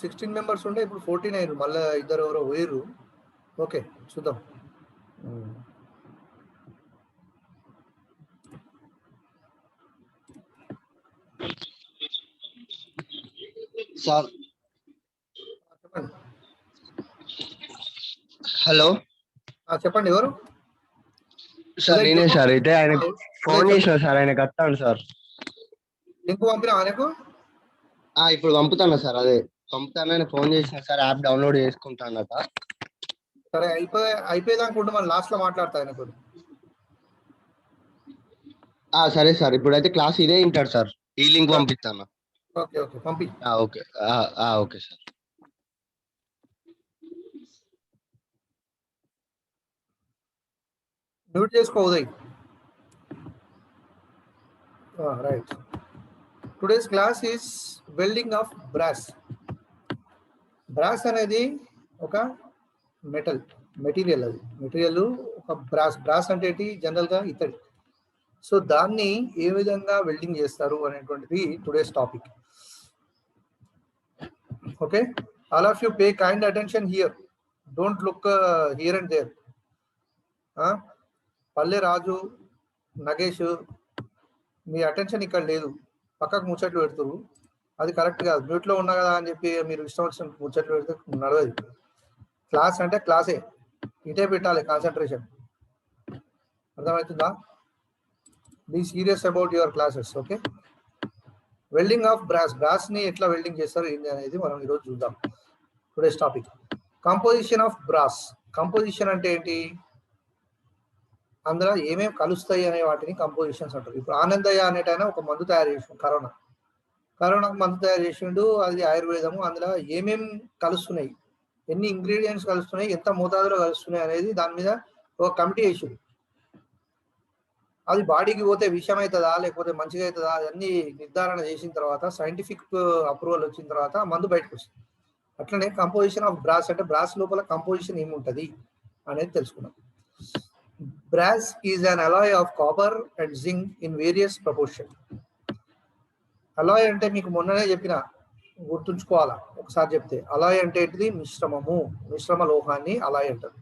16 members ఉండే ఇప్పుడు 14 అయ్యారు, మళ్ళీ ఇద్దరు ఎవరో పోయిర్రు. ఓకే చూద్దాం. సార్ చెప్పండి. హలో చెప్పండి ఎవరు? సార్ నేనే సార్. అయితే ఆయన ఫోన్ చేసిన సార్, ఆయన కట్టాను సార్. లింక్ పంపినా ఆయనకు? ఇప్పుడు పంపుతాను సార్. అదే పంపుతానని ఫోన్ చేసిన సార్, యాప్ డౌన్లోడ్ చేసుకుంటానట. సరే అయిపోయేదానుకుంటే మళ్ళీ లాస్ట్ లో మాట్లాడతా ఆయనకు. సరే సార్, ఇప్పుడైతే క్లాస్ ఇదే వింటాడు సార్. ఈ లింక్ పంపిస్తాను. ఓకే ఓకే పంపి. Okay okay sir. మ్యూట్ చేసుకో Uday. Right. Today's class is welding of brass. Brass అనేది ఒక మెటీరియల్. అది మెటీరియల్ ఒక బ్రాస్ అంటే ఏంటి? జనరల్గా ఇత్తడి. సో దాన్ని ఏ విధంగా వెల్డింగ్ చేస్తారు అనేటువంటిది today's topic. Okay, all of you pay kind attention here, don't look here and there. Palle Raju, Nagesh, me attention ఇక్కడ లేదు, పక్కకు ముచ్చట్లు పెడుతురు. అది కరెక్ట్ కాదు. మ్యూట్లో ఉన్నా కదా అని చెప్పి మీరు ఇష్టం వచ్చిన ముచ్చట్లు పెడితే నడవదు. క్లాస్ అంటే క్లాసే, ఇటే పెట్టాలి కాన్సన్ట్రేషన్. అర్థమవుతుందా? Be serious about your classes. Okay, welding of brass ని ఎట్లా వెల్డింగ్ చేస్తారు ఏంటి అనేది మనం ఈరోజు చూద్దాం. Today's topic composition of brass. Composition అంటే ఏంటి? అందులో ఏమేమి కలుస్తాయి అనే వాటిని కంపోజిషన్స్ అంటారు. ఇప్పుడు ఆనందయ్య అనేటైనా ఒక మందు తయారు చేసిండు, కరోనాకు మందు తయారు చేసిండు. అది ఆయుర్వేదము. అందులో ఏమేమి కలుస్తున్నాయి, ఎన్ని ఇంగ్రీడియంట్స్ కలుస్తున్నాయి, ఎంత మోతాదులో కలుస్తున్నాయి అనేది దాని మీద ఒక కమిటీ వేసిండు. అది బాడీకి పోతే విషయం అవుతుందా లేకపోతే మంచిగా అవుతుందా అన్ని నిర్ధారణ చేసిన తర్వాత, సైంటిఫిక్ అప్రూవల్ వచ్చిన తర్వాత మందు బయటకు వస్తుంది. అట్లనే కంపోజిషన్ ఆఫ్ బ్రాస్ అంటే బ్రాస్ లోపల కంపోజిషన్ ఏముంటుంది అనేది తెలుసుకున్నాం. Brass is an Alai of copper and zinc in various proportion. Alai అంటే మీకు మొన్ననే చెప్పిన, గుర్తుంచుకోవాలా ఒకసారి చెప్తే. అలాయ్ అంటే ఏంటిది? మిశ్రమ లోహాన్ని అలాయ్ అంటారు.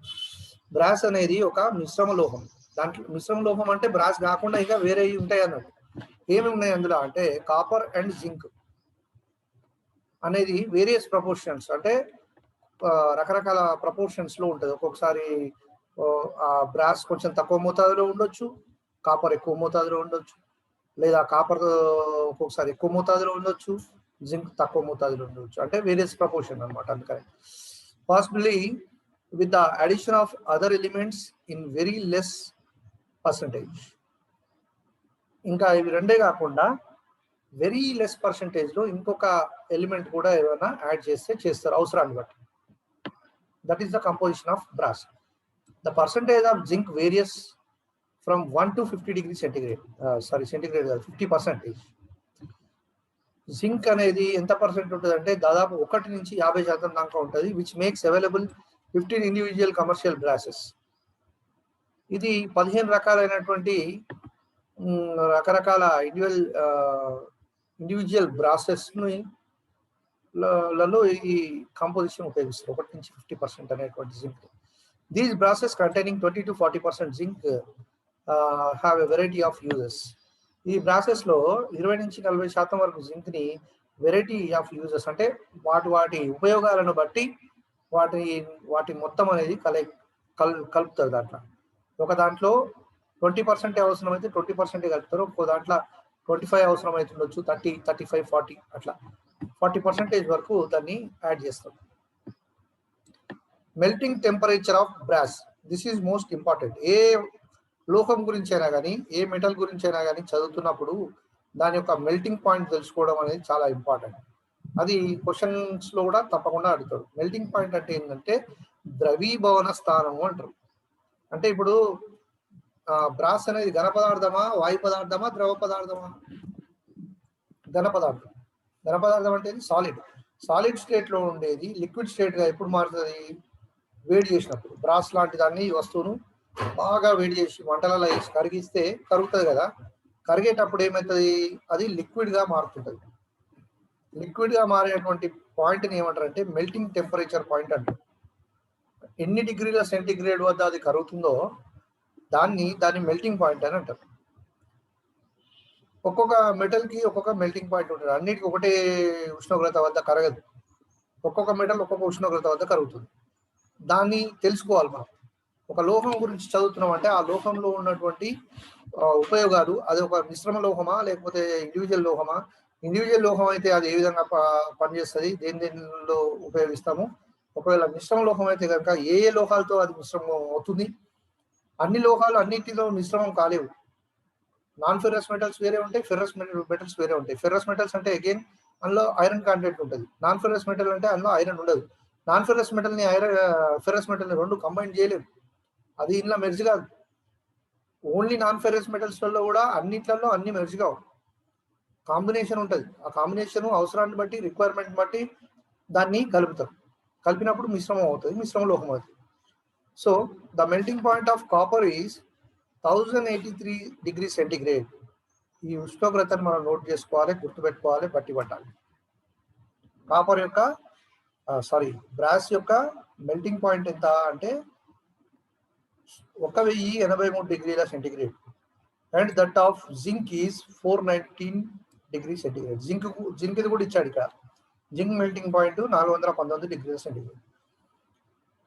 బ్రాస్ అనేది ఒక మిశ్రమ లోహం. దాంట్లో మిశ్రమ లోహం అంటే బ్రాస్ కాకుండా ఇంకా వేరే ఉంటాయి అన్నట్టు. ఏమి ఉన్నాయి అందులో అంటే కాపర్ అండ్ జింక్ అనేది వేరియస్ ప్రపోర్షన్స్, అంటే రకరకాల ప్రపోర్షన్స్ లో ఉంటుంది. ఒక్కొక్కసారి బ్రాస్ కొంచెం తక్కువ మోతాదులో ఉండొచ్చు, కాపర్ ఎక్కువ మోతాదులో ఉండొచ్చు, లేదా కాపర్ ఒక్కొక్కసారి ఎక్కువ మోతాదులో ఉండొచ్చు, జింక్ తక్కువ మోతాదులో ఉండొచ్చు. అంటే వేరియస్ ప్రపోర్షన్ అనమాట. అందుకని possibly with the addition of other elements in very less percentage. ఇంకా ఇవి రెండే కాకుండా వెరీ లెస్ పర్సంటేజ్ లో ఇంకొక ఎలిమెంట్ కూడా ఏమైనా యాడ్ చేస్తారు అవసరాన్ని బట్టి. That is the composition of brass. The percentage of zinc various from 1 to 50 degrees centigrade. Centigrade కాదు, 50%. జింక్ అనేది ఎంత పర్సెంట్ ఉంటుంది అంటే దాదాపు 1 నుంచి 50% దాకా ఉంటుంది. Which makes available 15 individual commercial braces. ఇది 15 రకాలైనటువంటి రకరకాల ఇండివిజువల్ బ్రాసెస్ లలో ఈ కంపోజిషన్ ఉపయోగిస్తారు. 1 నుంచి 50% అనేటువంటి zinc. These braces containing 20 to 40% zinc have a variety of uses. ఈ బ్రాసెస్ లో 20 నుంచి 40% వరకు జింక్ ని వెరైటీ ఆఫ్ యూజెస్ అంటే వాటి ఉపయోగాలను బట్టి వాటి మొత్తం అనేది కలుపుతారు. ఒక దాంట్లో 20% అవసరమైతే 20% కలుపుతారు. ఒక్కో దాంట్లో 25 అవసరం అవుతుండొచ్చు, 30, 35, 40 అట్లా 40% వరకు దాన్ని యాడ్ చేస్తారు. Melting temperature of brass, this is most important. ఏ లోహం గురించి అయినా కానీ, ఏ మెటల్ గురించి అయినా కానీ చదువుతున్నప్పుడు దాని యొక్క మెల్టింగ్ పాయింట్ తెలుసుకోవడం అనేది చాలా ఇంపార్టెంట్. అది క్వశ్చన్స్ లో కూడా తప్పకుండా అడుగుతారు. మెల్టింగ్ పాయింట్ అంటే ఏంటంటే ద్రవీభవన స్థానము అంటారు. అంటే ఇప్పుడు బ్రాస్ అనేది ఘన పదార్థమా, వాయు పదార్థమా, ద్రవ పదార్థమా? ఘన పదార్థం. ఘన పదార్థం అంటే సాలిడ్ స్టేట్ లో ఉండేది లిక్విడ్ స్టేట్ గా ఎప్పుడు మారుతుంది? వేడి చేసినప్పుడు. బ్రాస్ లాంటి దాన్ని, ఈ వస్తువును బాగా వేడి చేసి మంటలలో వేసి కరిగిస్తే కరుగుతుంది కదా. కరిగేటప్పుడు ఏమవుతుంది? అది లిక్విడ్ గా మారుతుంటుంది. లిక్విడ్ గా మారేటువంటి పాయింట్ ని ఏమంటారంటే మెల్టింగ్ టెంపరేచర్ పాయింట్ అంటారు. ఎన్ని డిగ్రీల సెంటిగ్రేడ్ వద్ద అది కరుగుతుందో దాన్ని మెల్టింగ్ పాయింట్ అని అంటారు. ఒక్కొక్క మెటల్ కి ఒక్కొక్క మెల్టింగ్ పాయింట్ ఉంటుంది. అన్నిటికీ ఒకటే ఉష్ణోగ్రత వద్ద కరగదు. ఒక్కొక్క మెటల్ ఒక్కొక్క ఉష్ణోగ్రత వద్ద కరుగుతుంది. దాన్ని తెలుసుకోవాలి మనం. ఒక లోహం గురించి చదువుతున్నాం అంటే ఆ లోహంలో ఉన్నటువంటి ఉపయోగాలు, అది ఒక మిశ్రమ లోహమా లేకపోతే ఇండివిజువల్ లోహమా, ఇండివిజువల్ లోహం అయితే అది ఏ విధంగా పనిచేస్తుంది, దేనిలో ఉపయోగిస్తాము, ఒకవేళ మిశ్రమ లోహం అయితే కనుక ఏ లోహాలతో అది మిశ్రమం అవుతుంది. అన్ని లోహాలు అన్నింటిలో మిశ్రమం కాలేవు. నాన్ ఫెర్రస్ మెటల్స్ వేరే ఉంటాయి, ఫెర్రస్ మెటల్స్ వేరే ఉంటాయి. ఫెర్రస్ మెటల్స్ అంటే అగైన్ అందులో ఐరన్ కాంటెంట్ ఉంటుంది. నాన్ ఫెర్రస్ మెటల్ అంటే అందులో ఐరన్ ఉండదు. నాన్ ఫెర్రస్ మెటల్ ని ఫెర్రస్ మెటల్ ని రెండు కంబైన్ చేయలేము. అది ఇంట్లో మెర్జ్ కాదు. ఓన్లీ నాన్ ఫెర్రస్ మెటల్స్ వల్ల కూడా అన్నిట్లలో అన్ని మెర్జ్ కావు. కాంబినేషన్ ఉంటుంది. ఆ కాంబినేషన్ అవసరాన్ని బట్టి, రిక్వైర్మెంట్ బట్టి దాన్ని కలుపుతారు. కలిపినప్పుడు మిశ్రమం అవుతుంది, మిశ్రమ లోహం అవుతుంది. So the melting point of copper is 1083 degree centigrade. ఈ ఉష్ణోగ్రతను మనం నోట్ చేసుకోవాలి, గుర్తుపెట్టుకోవాలి, బట్టి పట్టాలి. కాపర్ యొక్క బ్రాస్ యొక్క మెల్టింగ్ పాయింట్ ఎంత అంటే 1083 డిగ్రీల centigrade. And that of zinc is 419 degree centigrade. Zinc ఇది కూడా ఇచ్చాడు ఇక్కడ. జింక్ మెల్టింగ్ పాయింట్ 419 డిగ్రీల centigrade.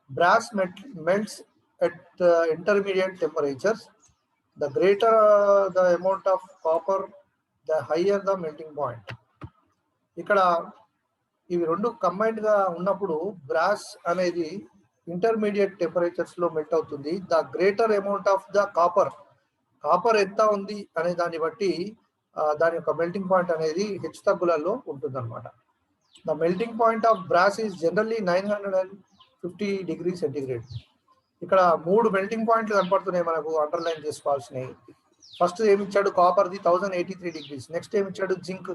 Brass melts at intermediate temperatures. The greater the amount of copper, the higher the melting point. ఇక్కడ ఇవి రెండు కంబైన్డ్ గా ఉన్నప్పుడు బ్రాస్ అనేది ఇంటర్మీడియట్ టెంపరేచర్స్ లో మెల్ట్ అవుతుంది. The greater amount of the copper ఎంత ఉంది అనే దాన్ని బట్టి దాని యొక్క మెల్టింగ్ పాయింట్ అనేది హెచ్చు తగ్గులలో ఉంటుంది అనమాట. The melting point of brass is generally 950 degree centigrade. ఇక్కడ 3 మెల్టింగ్ పాయింట్లు కనపడుతున్నాయి మనకు, అండర్లైన్ చేసుకోవాల్సినవి. ఫస్ట్ ఏమిచ్చాడు? కాపర్ది 1083 డిగ్రీస్. నెక్స్ట్ ఏమిచ్చాడు? Zinc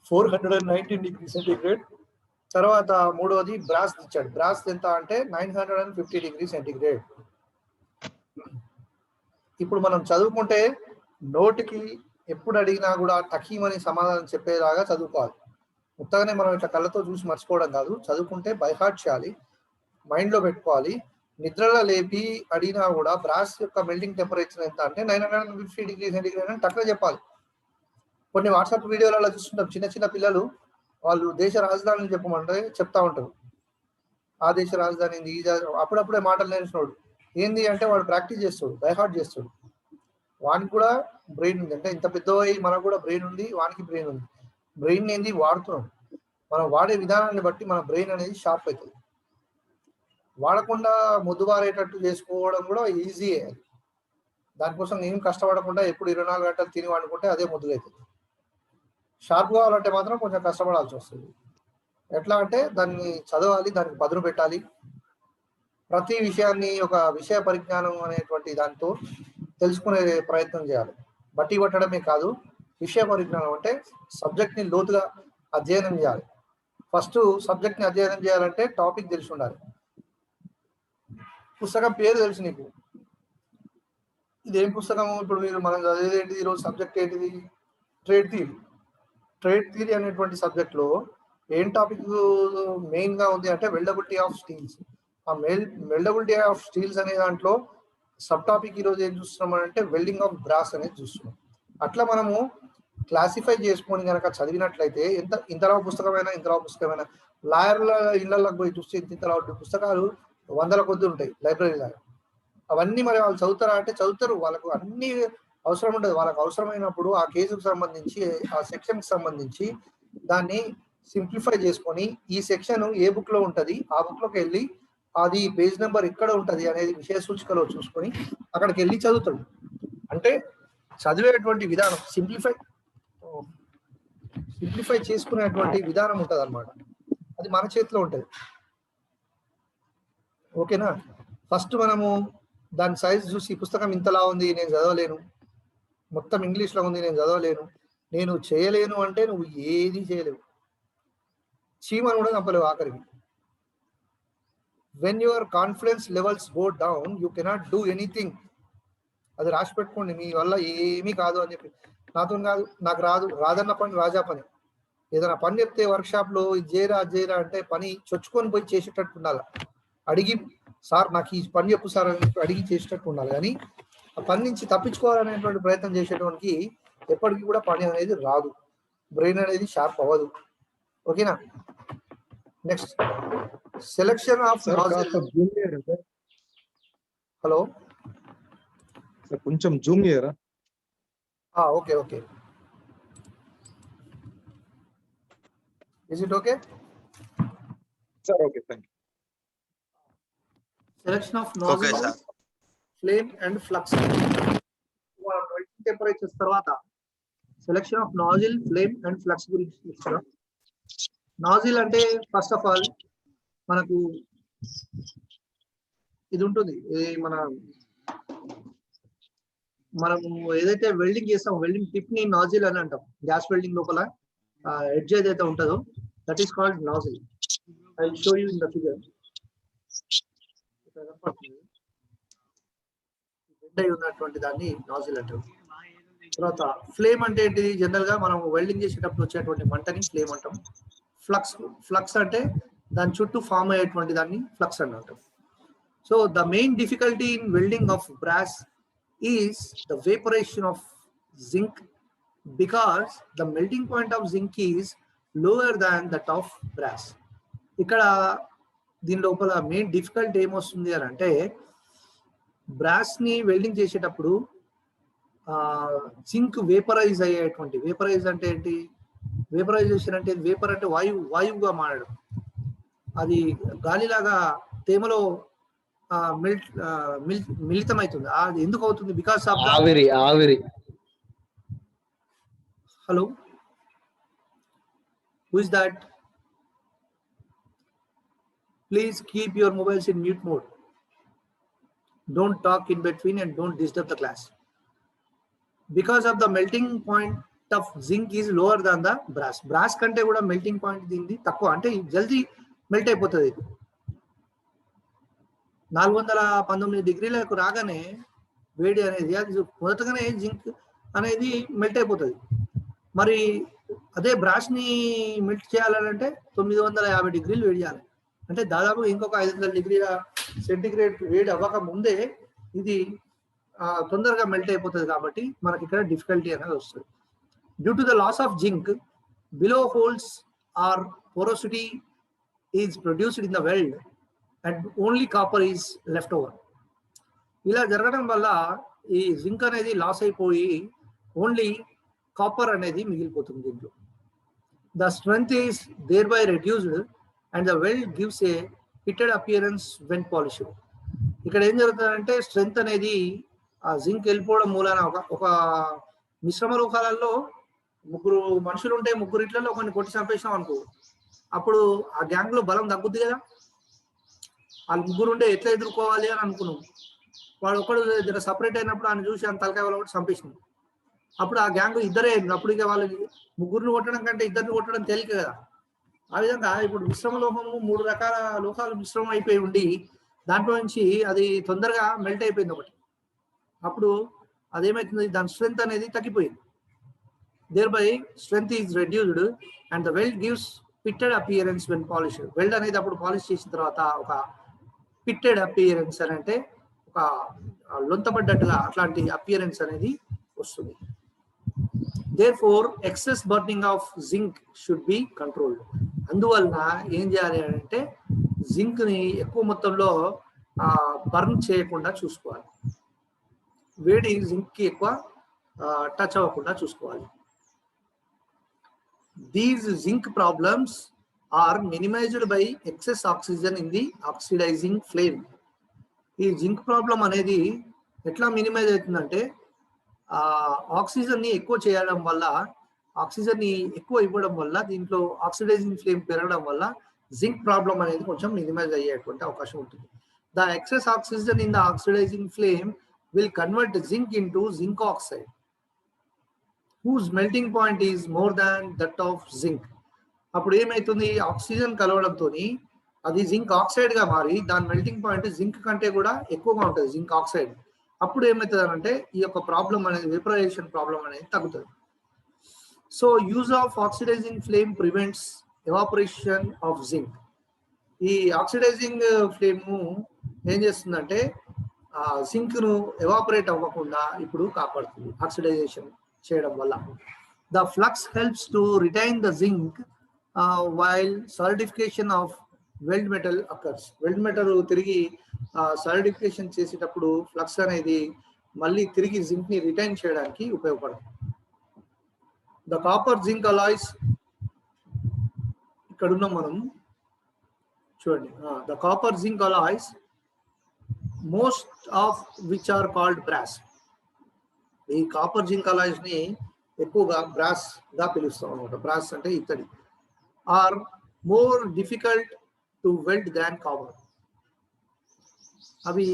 419 degree centigrade. తర్వాత మూడవది బ్రాస్ ఇచ్చాడు. బ్రాస్ ఎంత అంటే 950 డిగ్రీ సెంటిగ్రేడ్. ఇప్పుడు మనం చదువుకుంటే నోటికి ఎప్పుడు అడిగినా కూడా టకీమని సమాధానం చెప్పేలాగా చదువుకోవాలి. మొత్తగానే మనం ఇట్లా కళ్ళతో చూసి మర్చిపోవడం కాదు. చదువుకుంటే బైహార్ట్ చేయాలి, మైండ్ లో పెట్టుకోవాలి. నిద్రలో లేపి అడిగినా కూడా బ్రాస్ యొక్క మెల్టింగ్ టెంపరేచర్ ఎంత అంటే 950 డిగ్రీ సెంటిగ్రేడ్ అని టక్కున చెప్పాలి. కొన్ని వాట్సాప్ వీడియోలలో చూస్తుంటాం, చిన్న చిన్న పిల్లలు వాళ్ళు దేశ రాజధానిని చెప్పమంటే చెప్తా ఉంటారు. ఆ దేశ రాజధాని అప్పుడప్పుడే మాటలు నేర్చుకున్నాడు. ఏంది అంటే వాడు ప్రాక్టీస్ చేస్తాడు, బైహార్ట్ చేస్తాడు. వానికి కూడా బ్రెయిన్ ఉంది. అంటే ఇంత పెద్ద మనకు కూడా బ్రెయిన్ ఉంది, వానికి బ్రెయిన్ ఉంది. బ్రెయిన్ ఏంది వాడుతున్నాం. మనం వాడే విధానాన్ని బట్టి మన బ్రెయిన్ అనేది షార్ప్ అవుతుంది. వాడకుండా ముద్దుబారేటట్టు చేసుకోవడం కూడా ఈజీయే. దానికోసం ఏం కష్టపడకుండా ఎప్పుడు 24 గంటలు తిని వాడుకుంటే అదే ముద్దుగా అవుతుంది. షార్ప్ కావాలంటే మాత్రం కొంచెం కష్టపడాల్సి వస్తుంది. ఎట్లా అంటే దాన్ని చదవాలి, దానికి పదును పెట్టాలి. ప్రతి విషయాన్ని ఒక విషయ పరిజ్ఞానం అనేటువంటి దాంతో తెలుసుకునే ప్రయత్నం చేయాలి. బట్టి పట్టడమే కాదు, విషయ పరిజ్ఞానం అంటే సబ్జెక్ట్ ని లోతుగా అధ్యయనం చేయాలి. ఫస్ట్ సబ్జెక్ట్ ని అధ్యయనం చేయాలంటే టాపిక్ తెలిసి ఉండాలి. పుస్తకం పేరు తెలుసు నీకు, ఇదేం పుస్తకము, ఇప్పుడు మీరు మనం చదివేది ఏంటిది, ఈరోజు సబ్జెక్ట్ ఏంటిది? Trade theory. ట్రేడ్ థియరీ అనేటువంటి సబ్జెక్ట్ లో ఏం టాపిక్ మెయిన్ గా ఉంది అంటే వెల్డబిలిటీ ఆఫ్ స్టీల్స్. ఆ వెల్డబిలిటీ ఆఫ్ స్టీల్స్ అనే దాంట్లో సబ్ టాపిక్ ఈరోజు ఏం చూస్తున్నాం అంటే వెల్డింగ్ ఆఫ్ బ్రాస్ అనేది చూస్తున్నాం. అట్లా మనము క్లాసిఫై చేసుకొని కనుక చదివినట్లయితే ఇంతలో పుస్తకమైనా లాయర్ల ఇళ్లలోకి పోయి చూస్తే ఇంతలో పుస్తకాలు 100 కొద్ది ఉంటాయి లైబ్రరీలో. అవన్నీ మరి వాళ్ళు చదువుతారా అంటే చదువుతారు. వాళ్ళకు అన్ని అవసరం ఉండదు. వాళ్ళకు అవసరమైనప్పుడు ఆ కేసుకు సంబంధించి, ఆ సెక్షన్ కి సంబంధించి దాన్ని సింప్లిఫై చేసుకొని ఈ సెక్షన్ ఏ బుక్ లో ఉంటది, ఆ బుక్ లోకి వెళ్ళి అది పేజ్ నెంబర్ ఎక్కడ ఉంటది అనేది విషయ సూచికలో చూసుకొని అక్కడికి వెళ్ళి చదువుతాడు. అంటే చదివేటువంటి విధానం సింప్లిఫై చేసుకునేటువంటి విధానం ఉంటది అనమాట. అది మన చేతిలో ఉంటది. ఓకేనా? ఫస్ట్ మనము దాని సైజ్ చూసి పుస్తకం ఇంతలా ఉంది, నేను చదవలేను, మొత్తం ఇంగ్లీష్ లో ఉంది, నేను చదవలేను, నేను చేయలేను అంటే నువ్వు ఏది చేయలేవు. చీమను కూడా చంపలేవు ఆఖరికి. When your confidence levels go down you cannot do anything. అది రాసి పెట్టుకోండి, మీ వల్ల ఏమీ కాదు అని చెప్పి. నాతో కాదు, నాకు రాదన్న పని రాజా పని. ఏదైనా పని చెప్తే వర్క్షాప్ లో జేరా జేరా అంటే పని చొచ్చుకొని పోయి చేసేటట్టు ఉండాలి. అడిగి సార్ నాకు ఈ పని చెప్పు సార్ అని అడిగి చేసేటట్టు ఉండాలి. కానీ ఆ పని నుంచి తప్పించుకోవాలనేటువంటి ప్రయత్నం చేసేటువంటి ఎప్పటికీ కూడా పని అనేది రాదు, బ్రెయిన్ అనేది షార్ప్ అవ్వదు. ఓకేనా. Next selection of nozzle. Hello sir కొంచెం జూమ్ చేయరా? Okay okay. Is it okay sir? Okay, thank you. Selection of nozzle, flame and flux. Temperatures తర్వాత selection of nozzle, flame and flux గురించి చూస్తున్నాం. Nozzle అంటే first of all మనకు ఇది ఉంటుంది, మనము ఏదైతే వెల్డింగ్ చేస్తాం వెల్డింగ్ టిప్ ని నాజిల్ అని అంటాం. గ్యాస్ వెల్డింగ్ లోపల ఎడ్జ్ ఏదైతే ఉంటుందో that is called nozzle. I will show you in the figure. ఉన్నటువంటి దాన్ని నాజిల్ అంటారు. తర్వాత ఫ్లేమ్ అంటే ఏంటిది? జనరల్ గా మనం వెల్డింగ్ చేసేటప్పుడు వచ్చేటువంటి మంటని ఫ్లేమ్ అంటాం. ఫ్లక్స్ అంటే దాని చుట్టూ ఫామ్ అయ్యేటువంటి దాన్ని ఫ్లక్స్ అని అంటాం. So the main difficulty in welding of brass is the vaporation of zinc because the melting point of zinc is lower than that of brass. ఇక్కడ దీని లోపల మెయిన్ డిఫికల్ట్ ఏమొస్తుంది అని అంటే బ్రాస్ ని వెల్డింగ్ చేసేటప్పుడు జింక్ వేపరైజ్ అయ్యేటువంటి, vaporise అంటే ఏంటి? వేపరైజేషన్ అంటే వేపర్ అంటే వాయువుగా మారడం. అది గాలిలాగా తేమలో మిళితమవుతుంది. అది ఎందుకు అవుతుంది? బికాస్ ఆఫ్ ఆవిరి. Hello, who is that? Please keep your mobiles in mute mode. Don't talk in between and don't disturb the class. Because of the melting point of zinc is lower than the brass. Brass kante kuda melting point dindi takku ante jaldi melt అయిపోతది. 419 డిగ్రీలకు రాగానే వేడి అనేది అది మొదటగానే zinc అనేది melt అయిపోతుంది. మరి అదే brass ని మెల్ట్ చేయాలంటే 950 డిగ్రీలు వేడి చేయాలి. అంటే దాదాపు ఇంకొక 500 డిగ్రీల సెంటిగ్రేడ్ వేడి అవ్వక ముందే ఇది తొందరగా మెల్ట్ అయిపోతుంది. కాబట్టి మనకి ఇక్కడ డిఫికల్టీ అనేది వస్తుంది. Due to the loss of zinc blow holes or porosity is produced in the weld and only copper is left over. ఇలా జరగడం వల్ల ఈ జింక్ అనేది లాస్ అయిపోయి ఓన్లీ కాపర్ అనేది మిగిలిపోతుంది దీంట్లో. The strength is thereby reduced and the weld gives a pitted appearance when polished. ఇక్కడ ఏం జరుగుతుందంటే స్ట్రెంగ్త్ అనేది ఆ జింక్ వెళ్ళిపోవడం మూలాన ఒక మిశ్రమ లోహాలలో ముగ్గురు మనుషులు ఉంటే ముగ్గురు ఇట్లలో కొన్ని కొట్టి చంపేసినాం అనుకో, అప్పుడు ఆ గ్యాంగ్ లో బలం తగ్గుద్ది కదా. వాళ్ళు ముగ్గురు ఉంటే ఎట్లా ఎదుర్కోవాలి అని అనుకున్నాం. వాడు ఒకడు సపరేట్ అయినప్పుడు ఆయన చూసి ఆయన తలకాయ వాళ్ళు కూడా చంపేసినాం. అప్పుడు ఆ గ్యాంగ్ ఇద్దరే. అప్పుడు ఇక వాళ్ళు ముగ్గురిని కొట్టడం కంటే ఇద్దరిని కొట్టడం తేలిక కదా. ఆ విధంగా ఇప్పుడు మిశ్రమ లోహము 3 రకాల లోహాలు మిశ్రమం అయిపోయి ఉండి దాంట్లో నుంచి అది తొందరగా మెల్ట్ అయిపోయింది ఒకటి. అప్పుడు అదేమైతుంది? దాని స్ట్రెంగ్త్ అనేది తగ్గిపోయింది. Thereby strength is reduced and the weld gives pitted appearance when polished. Weld అనేది అప్పుడు పాలిష్ చేసిన తర్వాత ఒక పిట్టెడ్ అపియరెన్స్ అని అంటే ఒక లొంతపడ్డట్టుగా అట్లాంటి అపియరెన్స్ అనేది వస్తుంది. Therefore, excess burning of zinc should be controlled. అందువలన ఏం చేయాలి అంటే జింక్ ని ఎక్కువ మొత్తంలో బర్న్ చేయకుండా చూసుకోవాలి. వేడి జింక్ కి ఎక్కువ టచ్ అవ్వకుండా చూసుకోవాలి. These zinc problems are minimized by excess oxygen in the oxidizing flame. ఈ జింక్ ప్రాబ్లం అనేది ఎట్లా మినిమైజ్ అవుతుందంటే ఆక్సిజన్ ని ఎక్కువ చేయడం వల్ల, ఆక్సిజన్ ని ఎక్కువ ఇవ్వడం వల్ల, దీంట్లో ఆక్సిడైజింగ్ ఫ్లేమ్ పెరగడం వల్ల జింక్ ప్రాబ్లం అనేది కొంచెం మినిమైజ్ అయ్యేటువంటి అవకాశం ఉంటుంది. The excess oxygen in the oxidising flame will convert zinc into zinc oxide whose melting point is more than that of zinc. అప్పుడు ఏమైతుంది? ఆక్సిజన్ కలవడంతో అది జింక్ ఆక్సైడ్ గా మారి దాని మెల్టింగ్ పాయింట్ జింక్ కంటే కూడా ఎక్కువగా ఉంటుంది, జింక్ ఆక్సైడ్. అప్పుడు ఏమవుతుంది అంటే ఈ యొక్క ప్రాబ్లం అనేది వేపరైజేషన్ ప్రాబ్లం అనేది తగ్గుతుంది. So use of oxidising flame prevents evaporation of zinc. ఈ ఆక్సిడైజింగ్ ఫ్లేమ్ ఏం చేస్తుందంటే ఆ జింక్ ను ఎవాపరేట్ అవ్వకుండా ఇప్పుడు కాపాడుతుంది ఆక్సిడైజేషన్ చేయడం వల్ల. The flux helps to retain the zinc while solidification of weld metal occurs. Weld metal తిరిగి సాలిడిఫికేషన్ చేసేటప్పుడు ఫ్లక్స్ అనేది మళ్ళీ తిరిగి జింక్ ని రిటైన్ చేయడానికి ఉపయోగపడుతుంది. ద కాపర్ జింక్ అలాయ్స్ ఇక్కడ ఉన్నాం మనం చూడండి. The copper zinc alloys most of which are called brass. ఈ కాపర్ జింక్ అలాయ్స్ ని ఎక్కువగా బ్రాస్ గా పిలుస్తాం అనమాట. బ్రాస్ అంటే ఇత్తడి. Are more difficult to weld than copper. అవి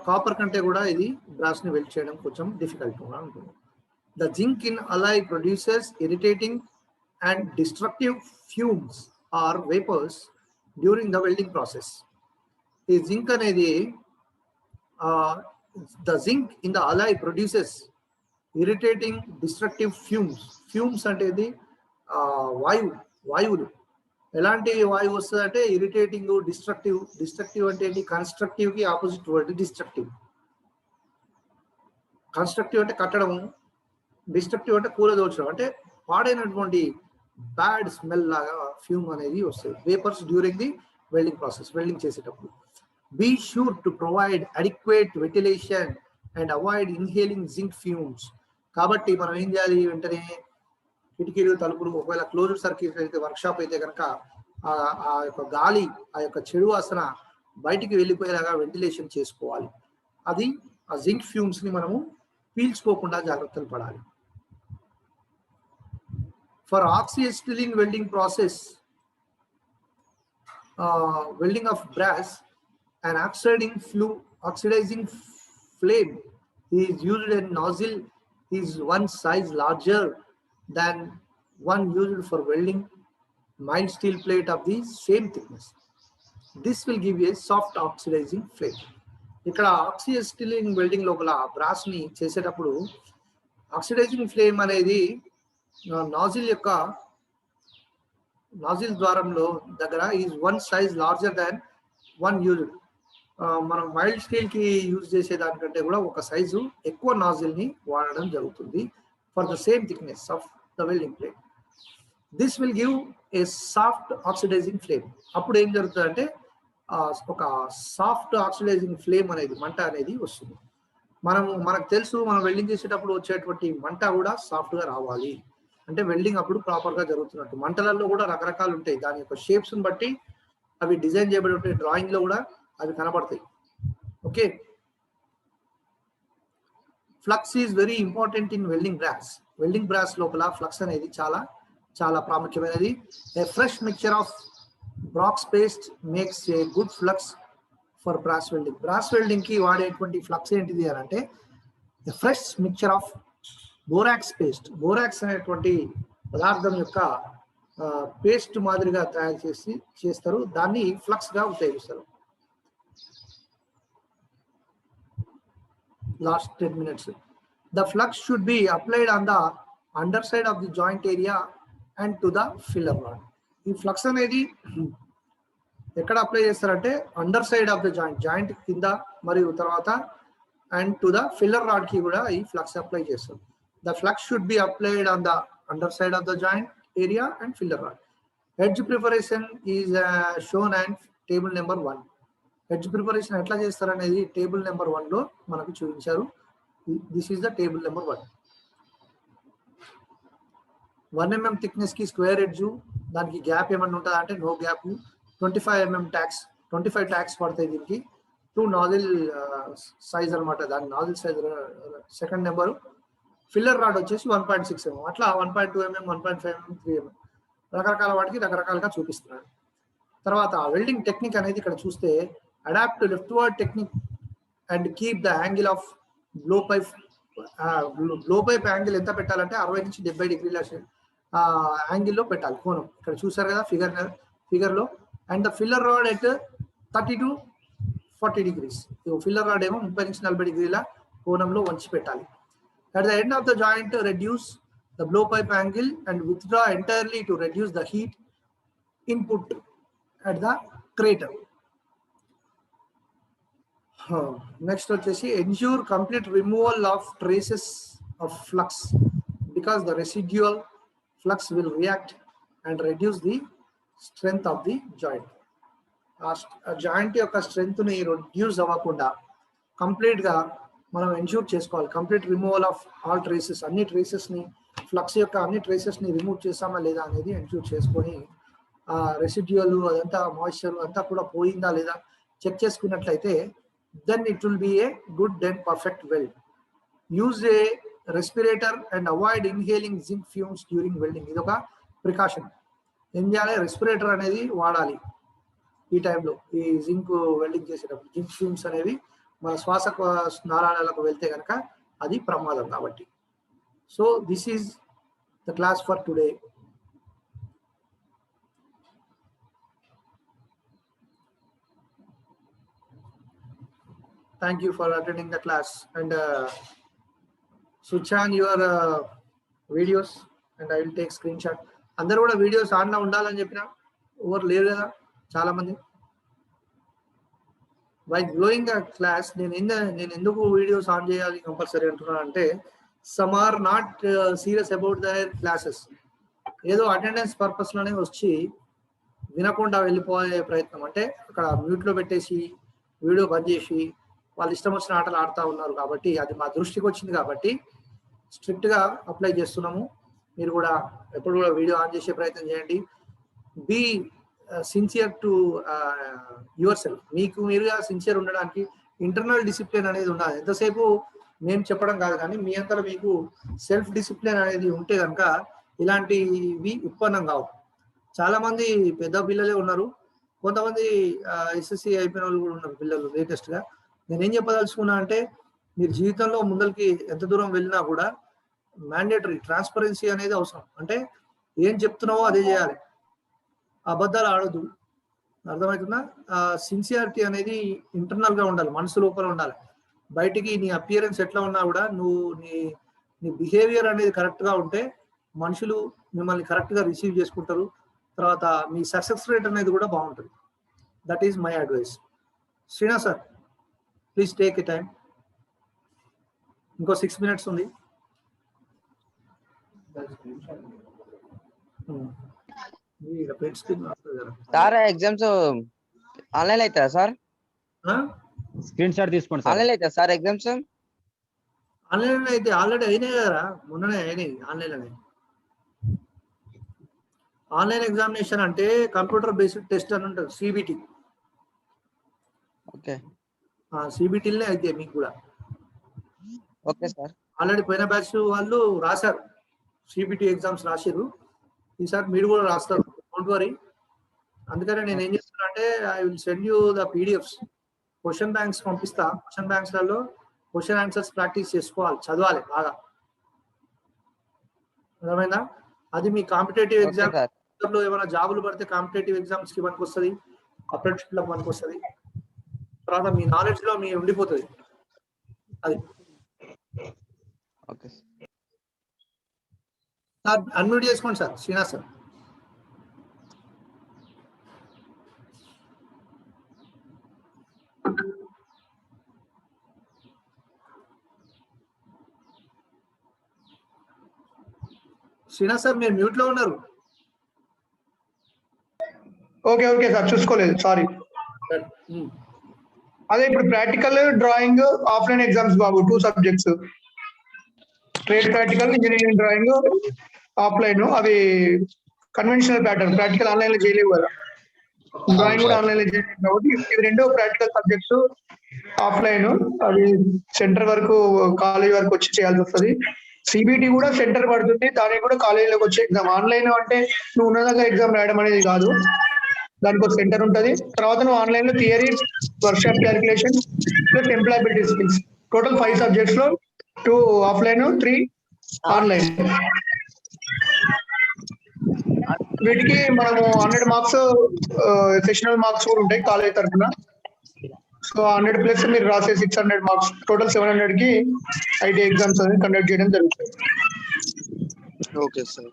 కాపర్ కంటే కూడా ఇది బ్రాస్ ని వెల్డ్ చేయడం కొంచెం డిఫికల్ట్ గా ఉంటుంది. The zinc in alloy produces irritating and destructive fumes or vapours during the welding process. ఈ జింక్ అనేది the zinc in the alloy produces irritating destructive fumes. Fumes అంటే ఇది వాయువులు. ఎలాంటి వాయువు వస్తుంది అంటే ఇరిటేటింగ్, డిస్ట్రక్టివ్. డిస్ట్రక్టివ్ అంటే ఏంటి? కన్స్ట్రక్టివ్ కి ఆపోజిట్ వర్డ్ డిస్ట్రక్టివ్. కన్స్ట్రక్టివ్ అంటే కట్టడం, డిస్ట్రక్టివ్ అంటే కూలదోచడం, అంటే పాడైనటువంటి బ్యాడ్ స్మెల్ లాగా ఫ్యూమ్ అనేది వస్తుంది. Vapours during the welding process, welding చేసేటప్పుడు. Be sure to provide adequate ventilation and avoid inhaling zinc fumes. కాబట్టి మనం ఏం చేయాలి? వెంటనే కిటికీలు, తలుపులు ఒకవేళ క్లోజ్డ్ సర్క్యూట్ అయితే, వర్క్షాప్ అయితే కనుక ఆ యొక్క గాలి, ఆ యొక్క చెడు వాసన బయటికి వెళ్ళిపోయేలాగా వెంటిలేషన్ చేసుకోవాలి. అది ఆ జింక్ ఫ్యూమ్స్ ని మనము పీల్చుకోకుండా జాగ్రత్తలు పడాలి. For oxyacetylene welding process, welding of brass, an oxidizing flame is used. A nozzle is one size larger than one used for welding mild steel plate of the same thickness. This will give you a soft oxidizing flame. ఇక్కడ ఆక్సియస్టిలింగ్ welding లోపల brass ని చేసేటప్పుడు oxidising flame అనేది nozzle ద్వారంలో దగ్గర is one size larger than one used. మనం mild steel కి use చేసే దానికంటే కూడా ఒక సైజు ఎక్కువ నాజిల్ ని వాడడం జరుగుతుంది for the same thickness of the welding plate. This will give a soft oxidising flame. అప్పుడు ఏం జరుగుతుందంటే ఒక సాఫ్ట్ ఆక్సిడైజింగ్ ఫ్లేమ్ అనేది, మంట అనేది వస్తుంది. మనకు తెలుసు, మనం వెల్డింగ్ చేసేటప్పుడు వచ్చేటువంటి మంట కూడా సాఫ్ట్ గా రావాలి అంటే వెల్డింగ్ అప్పుడు ప్రాపర్ గా జరుగుతున్నట్టు. మంటలలో కూడా రకరకాలు ఉంటాయి, దాని యొక్క షేప్స్ ని బట్టి అవి డిజైన్ చేయబడి ఉంటాయి. డ్రాయింగ్ లో కూడా అవి కనబడతాయి. Okay, flux is very important in welding brass. Welding brass లోపల ఫ్లక్స్ అనేది చాలా చాలా ప్రాముఖ్యమైనది. A fresh mixture of borax paste makes a good flux for brass welding. Brass welding కి వాడేటువంటి ఫ్లక్స్ ఏంటిది అని అంటే fresh mixture of borax paste. Borax అనేటువంటి పదార్థం యొక్క పేస్ట్ మాదిరిగా తయారు చేస్తారు, దాన్ని ఫ్లక్స్ గా ఉపయోగిస్తారు. Last 10 minutes. The flux should be applied on the underside of the joint area and to the filler rod. ఈ ఫ్లక్స్ అనేది ఎక్కడ అప్లై చేస్తారంటే under side of the joint కింద మరియు తర్వాత and to the filler rod కి కూడా ఈ ఫ్లక్స్ అప్లై చేస్తారు. The flux should be applied on the underside of the joint area and filler rod. Edge preparation is shown at table number 1. Edge preparation ఎట్లా చేస్తారు అనేది table number 1 లో మనకు చూపించారు. This is the table number 1. 1 mm thickness కి square edge, దానికి gap ఏమన్నా ఉంటుందా అంటే no gap. 25 mm tacks, 25 tacks పడతాయి దీనికి. 2 నాజిల్ సైజ్ అనమాట, దాని nozzle size second number. Filler rod వచ్చేసి 1.6 mm, అట్లా 1.2 mm, 1.5 mm, 3 mm రకరకాల వాటికి రకరకాలుగా చూపిస్తున్నాడు. తర్వాత వెల్డింగ్ టెక్నిక్ అనేది ఇక్కడ చూస్తే adopt leftward technique and keep the angle of blow pipe. Blow pipe angle ఎంత పెట్టాలంటే 60 నుంచి 70 డిగ్రీల యాంగిల్లో పెట్టాలి కోణం. ఇక్కడ చూసారు కదా ఫిగర్ లో. And the filler rod at 30 to 40 degrees. Filler rod ఏమో 30 నుంచి 40 డిగ్రీల కోణంలో వంచి పెట్టాలి. At the end of the joint, reduce the blowpipe angle and withdraw entirely to reduce the heat input at the crater. Next వచ్చేసి ensure complete removal of traces of flux because the residual flux will react and reduce the strength of the joint. Joint యొక్క strength ని reduce అవ్వకుండా complete గా మనం ensure చేసుకోవాలి. Complete removal of all traces, అన్ని traces ని, flux యొక్క అన్ని ట్రేసెస్ ని రిమూవ్ చేసామా లేదా అనేది ఎన్ష్యూర్ చేసుకొని ఆ రెసిడ్యువల్ అదంతా మాయిశ్చర్ అంతా కూడా పోయిందా లేదా చెక్ చేసుకున్నట్లయితే then it will be a good then perfect weld. Use a respirator and avoid inhaling zinc fumes during welding. ఇది ఒక ప్రికాషన్. ఏం చేయాలి, రెస్పిరేటర్ అనేది వాడాలి ఈ టైంలో, ఈ జింక్ వెల్డింగ్ చేసేటప్పుడు. జింక్ ఫ్యూమ్స్ అనేవి మన శ్వాస నాళాలకు వెళ్తే కనుక అది ప్రమాదం కాబట్టి. So this is the class for today. Thank you for attending the class and switch on your videos and I will take screenshot. అందరూ కూడా వీడియోస్ ఆన్ లో ఉండాలని చెప్పినా ఎవరు లేరు కదా చాలా మంది. బై గ్లోయింగ్ క్లాస్ నేను ఎందుకు వీడియోస్ ఆన్ చేయాలి కంపల్సరీ అంటున్నాను అంటే, some are not serious about their classes. ఏదో అటెండెన్స్ పర్పస్ లోనే వచ్చి వినకుండా వెళ్ళిపోయే ప్రయత్నం. అంటే అక్కడ మ్యూట్ లో పెట్టేసి వీడియో బంద్ చేసి వాళ్ళు ఇష్టం వచ్చిన ఆటలు ఆడుతూ ఉన్నారు. కాబట్టి అది మా దృష్టికి వచ్చింది కాబట్టి స్ట్రిక్ట్ గా అప్లై చేస్తున్నాము. మీరు కూడా ఎప్పుడు కూడా వీడియో ఆన్ చేసే ప్రయత్నం చేయండి. Be sincere to yourself. మీకు మీరుగా సిన్సియర్ ఉండడానికి ఇంటర్నల్ డిసిప్లిన్ అనేది ఉండాలి. ఎంతసేపు మేము చెప్పడం కాదు, కానీ మీ అంతా మీకు సెల్ఫ్ డిసిప్లిన్ అనేది ఉంటే కనుక ఇలాంటివి ఉత్పన్నం కావు. చాలా మంది పెద్ద పిల్లలే ఉన్నారు, కొంతమంది ఎస్ఎస్సి అయిపోయిన వాళ్ళు కూడా ఉన్నారు పిల్లలు లేటెస్ట్ గా. నేనేం చెప్పదలుచుకున్నా అంటే, మీరు జీవితంలో ముందరికి ఎంత దూరం వెళ్ళినా కూడా మ్యాండేటరీ ట్రాన్స్పరెన్సీ అనేది అవసరం. అంటే ఏం చెప్తున్నావో అదే చేయాలి, అబద్ధాలు ఆడొద్దు. అర్థమవుతుందా? సిన్సియారిటీ అనేది ఇంటర్నల్ గా ఉండాలి, మనసు లోపల ఉండాలి. బయటికి నీ అపియరెన్స్ ఎట్లా ఉన్నా కూడా నువ్వు నీ బిహేవియర్ అనేది కరెక్ట్ గా ఉంటే మనుషులు మిమ్మల్ని కరెక్ట్ గా రిసీవ్ చేసుకుంటారు. తర్వాత మీ సక్సెస్ రేట్ అనేది కూడా బాగుంటుంది. That is my advice. శ్రీనా sir, please take a time. ఇంకో 6 minutes ఉంది. సార్ ఎగ్జామ్స్ ఆన్లైన్ అవుతారా సార్? స్క్రీన్ షాట్ తీసుకోండి సార్. ఆన్లైన్ అవుతారా సార్ ఎగ్జామ్స్? ఆన్లైన్ అయితే ఆల్రెడీ అయినాయి కదా, మొన్ననే అయినాయి ఆన్లైన్ అనేవి. ఆన్లైన్ ఎగ్జామినేషన్ అంటే కంప్యూటర్ బేస్డ్ టెస్ట్ అని ఉంటుంది, సిబిటి. ఓకే, సిబిటీలనే అయితే మీకు కూడా. Okay sir. ఆల్రెడీ పోయిన బ్యాచ్ వాళ్ళు రాశారు, సిబిటి ఎగ్జామ్స్ రాశారు. ఈసారి మీరు కూడా రాస్తారు, డోంట్ వరీ. అందుకనే నేను ఏం చేస్తున్నా అంటే, I will send you the PDFs. Question banks పంపిస్తా. క్వశ్చన్ బ్యాంక్స్ లలో క్వశ్చన్ ఆన్సర్స్ ప్రాక్టీస్ చేసుకోవాలి, చదవాలి బాగా. అర్థమైందా? అది మీ కాంపిటేటివ్ ఎగ్జామ్ లో ఏమైనా జాబులు పడితే కాంపిటేటివ్ ఎగ్జామ్స్ కి మనకు వస్తుంది, అప్రెంటిస్షిప్ లో మనకు వస్తుంది. తర్వాత మీ నాలెడ్జ్ లో మీ ఉండిపోతుంది అది. ఓకే సార్, అన్మ్యూట్ చేసుకోండి sir. Srinath sir. Srinath sir, మీరు మ్యూట్ లో ఉన్నారు. ఓకే ఓకే సార్, చూసుకోలేదు, సారీ. అదే ఇప్పుడు ప్రాక్టికల్, డ్రాయింగ్, ఆఫ్లైన్ ఎగ్జామ్స్ బాబు, 2 subjects. Straight practical, engineering drawing offline. అవి కన్వెన్షనల్ ప్యాటర్న్. ప్రాక్టికల్ ఆన్లైన్ లో చేయలేవు కదా, డ్రాయింగ్ కూడా ఆన్లైన్ లో చేయలేవు కాబట్టి ఇవి 2 ప్రాక్టికల్ సబ్జెక్ట్స్ ఆఫ్లైన్. అవి సెంటర్ వరకు, కాలేజ్ వరకు వచ్చి చేయాల్సి వస్తుంది. సిబిటి కూడా సెంటర్ పడుతుంది, దానికి కూడా కాలేజీలోకి వచ్చే ఎగ్జామ్. ఆన్లైన్ అంటే నువ్వు ఉన్న దగ్గర ఎగ్జామ్ రాయడం అనేది కాదు, దానికి ఒక సెంటర్ ఉంటుంది. తర్వాత నువ్వు ఆన్లైన్ లో theory, workshop calculation plus employability skills, total 5 subjects లో 2 ఆఫ్లైన్, 3 ఆన్లైన్. వీటికి మనము 100 marks సెషనల్ మార్క్స్ కూడా ఉంటాయి కాలేజ్ తరఫున. సో 100+ మీరు రాసే 600 marks, టోటల్ 700 కి ఐటీ ఎగ్జామ్స్ అనేది కండక్ట్ చేయడం జరుగుతుంది. Okay sir.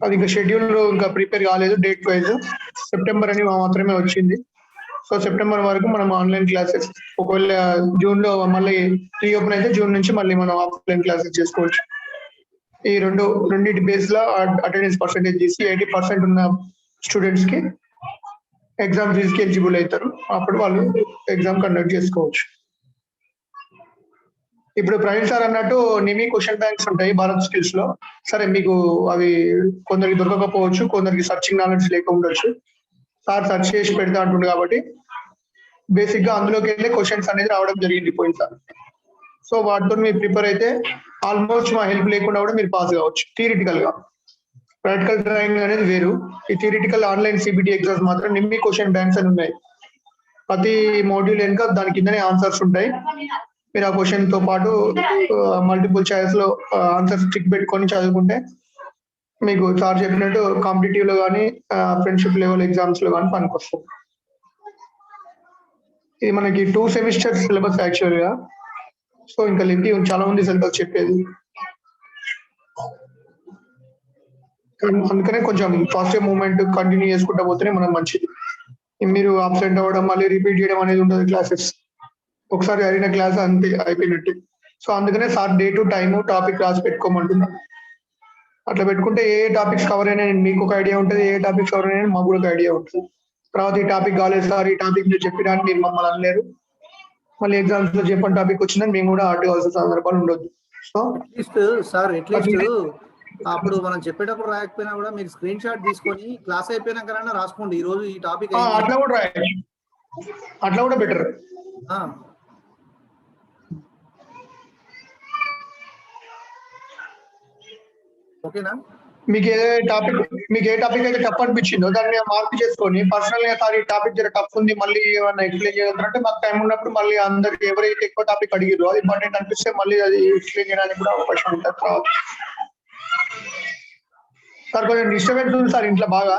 అది ఇంకా షెడ్యూల్ ఇంకా ప్రిపేర్ కాలేదు డేట్ వైజ్. సెప్టెంబర్ అని మాత్రమే వచ్చింది. సో సెప్టెంబర్ వరకు మనం ఆన్లైన్ క్లాసెస్, ఒకవేళ జూన్ లో మళ్ళీ రీఓపెన్ అయితే జూన్ నుంచి మళ్ళీ మనం ఆఫ్లైన్ క్లాసెస్ చేసుకోవచ్చు. ఈ రెండింటి బేస్ లో అటెండెన్స్ పర్సెంటేజ్ తీసి 80% ఉన్న స్టూడెంట్స్ కి ఎగ్జామ్ ఫీజ్ కి ఎలిజిబుల్ అవుతారు. అప్పుడు వాళ్ళు ఎగ్జామ్ కండక్ట్ చేసుకోవచ్చు. ఇప్పుడు ప్రవీణ్ సార్ అన్నట్టు నిమి క్వశ్చన్ బ్యాంక్స్ ఉంటాయి భారత్ స్కిల్స్ లో. సరే, మీకు అవి కొందరికి దొరకకపోవచ్చు, కొందరికి సర్చింగ్ నాలెడ్జ్ లేక ఉండొచ్చు. సార్ సర్చ్ చేసి పెడతా అంటుండే కాబట్టి బేసిక్ గా అందులోకి వెళ్ళే క్వశ్చన్స్ అనేది రావడం జరిగింది పోయిన సార్. సో వాటితో మీరు ప్రిపేర్ అయితే ఆల్మోస్ట్ మా హెల్ప్ లేకుండా కూడా మీరు పాస్ కావచ్చు థియరిటికల్ గా. ప్రాక్టికల్ డ్రాయింగ్ అనేది వేరు. ఈ థియరిటికల్ ఆన్లైన్ సిబిటి ఎగ్జామ్స్ మాత్రం నిమ్మి క్వశ్చన్ బ్యాంక్స్ అని ఉన్నాయి. ప్రతి మోడ్యూల్ వెనుక దాని కిందనే ఆన్సర్స్ ఉంటాయి. మీరు ఆ క్వశ్చన్ తో పాటు మల్టిపుల్ చాయిస్ లో ఆన్సర్స్ టిక్ పెట్టుకొని చదువుకుంటే మీకు సార్ చెప్పినట్టు కాంపిటేటివ్ లో కానీ ఫ్రెండ్షిప్ లెవెల్ ఎగ్జామ్స్ లో కానీ పనికొస్తుంది. ఇది మనకి 2 సెమిస్టర్స్ సిలబస్ యాక్చువల్ గా. సో ఇంకా లెంతి చాలా ఉంది సిలబస్ చెప్పేది. అందుకనే కొంచెం పాజిటివ్ మూవ్మెంట్ కంటిన్యూ చేసుకుంటా పోతేనే మనం మంచిది. మీరు అబ్సెంట్ అవ్వడం మళ్ళీ రిపీట్ చేయడం అనేది ఉంటుంది క్లాసెస్. ఒకసారి అయిన క్లాస్ అంతే అయిపోయినట్టు. సో అందుకనే sir day to time topic రాసి పెట్టుకోమంటున్నాను. అట్లా పెట్టుకుంటే ఏ టాపిక్స్ కవర్ అయినా మీకు ఒక ఐడియా ఉంటుంది, ఏ టాపిక్స్ కవర్ అయినా మాకు కూడా ఒక ఐడియా ఉంటుంది. తర్వాత ఈ టాపిక్ కాలేదు సార్, ఈ టాపిక్ మీరు చెప్పడానికి మీరు మమ్మల్ని అనలేరు, మళ్ళీ ఎగ్జామ్స్ లో చెప్పిన టాపిక్ వచ్చిందని మేము కూడా ఆడుకోవాల్సిన సందర్భాలు ఉండొద్దు. సో అట్లీస్ట్ సార్ అప్పుడు మనం చెప్పేటప్పుడు రాయకపోయినా కూడా మీరు స్క్రీన్ షాట్ తీసుకొని క్లాస్ అయిపోయినాకైనా రాసుకోండి, ఈ రోజు ఈ టాపిక్ అట్లా కూడా రాయొచ్చు, అట్లా కూడా బెటర్. ఓకేనా? మీకు ఏ టాపిక్ అయితే టఫ్ అనిపించిందో దాన్ని మార్క్ చేసుకొని పర్సనల్ గా సార్ ఈ టాపిక్ జర టఫ్ ఉంది, మళ్ళీ ఏమన్నా ఎక్స్ప్లెయిన్ చేయగలంటే మాకు టైం ఉన్నప్పుడు మళ్ళీ అందరికి ఎవరైతే ఎక్కువ టాపిక్ అడిగారో అది ఇంపార్టెంట్ అనిపిస్తే మళ్ళీ అది ఎక్స్ప్లెయిన్ చేయడానికి కూడా అవకాశం ఉంటుంది. సార్ కొంచెం డిస్టర్బెన్స్ ఉంది సార్ ఇంట్లో బాగా.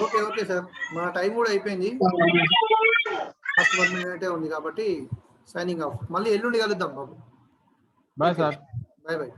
ఓకే సార్, మన టైం కూడా అయిపోయింది, ఫస్ట్ 1 minute ఉంది కాబట్టి సైనింగ్ ఆఫ్. మళ్ళీ ఎల్లుండి కలుద్దాం బాబు. Bye sir. బాయ్.